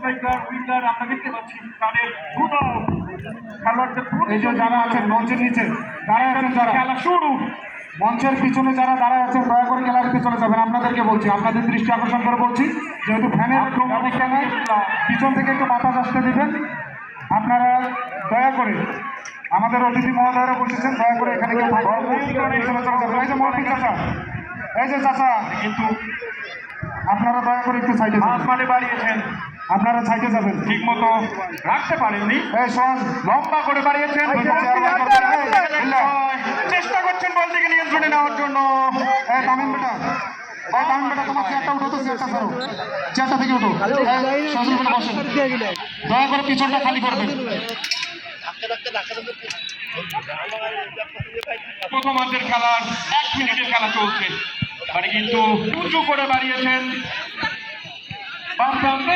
Striker winger আমরা দেখতে পাচ্ছি তাদের দুটো খেলোয়াড়দের এই যে যারা আছেন মঞ্চের নিচে দাঁড়ায় আছেন, যারা খেলা শুরু মঞ্চের পিছনে যারা দাঁড়ায় আছেন দয়া করে খেলার পিছনে যাবেন। আপনাদেরকে বলছি, আপনাদের দৃষ্টি আকর্ষণ করে বলছি, যেহেতু ফ্যানের ব্যবস্থা নাই, পিছন থেকে একটু বাতাস আসতে দিবেন। আপনারা দয়া করে, আমাদের অতিথি মহোদয়রা বসেছেন, দয়া করে এখানে কেউ পিছনে চলে যাবেন। এই যে মহতিক চাচা, এই যে চাচা, কিন্তু আপনারা দয়া করে একটু সাইডে যাবেন। মাঝমাঠে বাড়িয়েছেন, আপনারা সাইডে যাবেন, ঠিক মতো রাখতে পারেননি, এই শোন লম্বা করে বাড়িয়েছেন, চেষ্টা করছেন বল থেকে নিয়ন্ত্রণে নেওয়ার জন্য। এই তামিম বেটা, এই তামিম বেটা, তোমার চেয়ারটা উঠো তো, চেয়ারটা ছাড়ো, চেয়ারটা থেকে উঠো, সজল বেটা বসেন, দয়া করে পিছনটা খালি করবেন। প্রথমার্ধের খেলার 1 মিনিটের খেলা চলছে, মানে কিন্তু উঁচু করে বাড়িয়েছেন বাম প্রান্তে,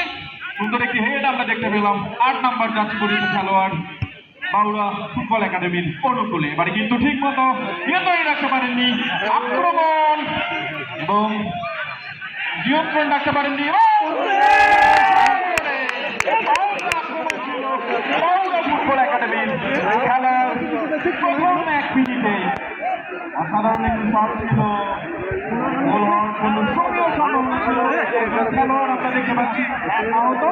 সুন্দর একটি হেড আমরা দেখতে পেলাম 8 নম্বর জার্সি পরিহিত খেলোয়াড় বাউরা ফুটবল একাডেমির অনুকূলে। এবারে কিন্তু ঠিক মতো নিয়ন্ত্রণে রাখতে পারেননি, আক্রমণ এবং নিয়ন্ত্রণ রাখতে পারেননি, ফুটবল একাডেমির খেলার প্রথম 1 মিনিটে অসাধারণ একটি শট ছিল, গোল হওয়ার কোনো সময় সম্ভাবনা ছিল। খেলোয়াড় আমরা দেখতে পাচ্ছি আহত,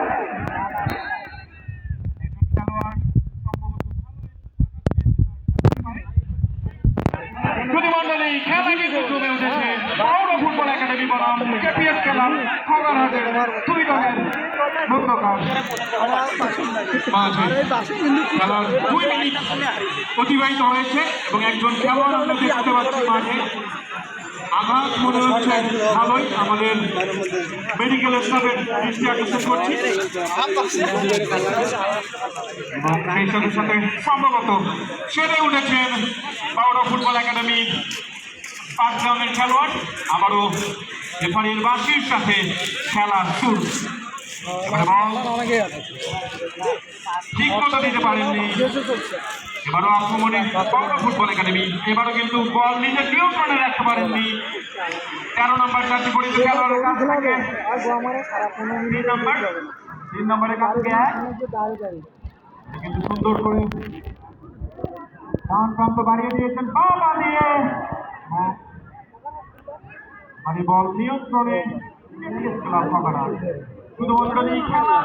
মন্ডলী খেলা কিন্তু জমে উঠেছে। বাউরা ফুটবল একাডেমি বনাম কেপিএস খেলা খগরহাটের দুই দলের মধ্যকার মাঝে খেলার 2 মিনিট অতিবাহিত হয়েছে এবং একজন খেলোয়াড় আমরা দেখতে পাচ্ছি মাঠে আঘাত মনে হচ্ছে ভালোই, আমাদের মেডিকেল স্টাফের দৃষ্টি আকর্ষণ করছি এবং সেই সাথে সাথে সম্ভবত সেরে উঠেছেন বাউরা ফুটবল একাডেমি 5 গ্রামের খেলোয়াড়। আবারও রেফারির বাঁশির সাথে খেলা শুরু, ঠিক মতো দিতে পারেননি, এবারও আক্রমণে বাউরা ফুটবল একাডেমি, এবারও কিন্তু বল নিজের নিয়ন্ত্রণে রাখতে পারেননি 13 নম্বর জার্সি পরিহিত খেলোয়াড়ের কাছ থেকে 3 নম্বরের কাছ থেকে কিন্তু সুন্দর করে ডান প্রান্ত বাড়িয়ে দিয়েছেন বাবা দিয়ে, মানে বল নিয়ন্ত্রণে শুধুমাত্র খেলা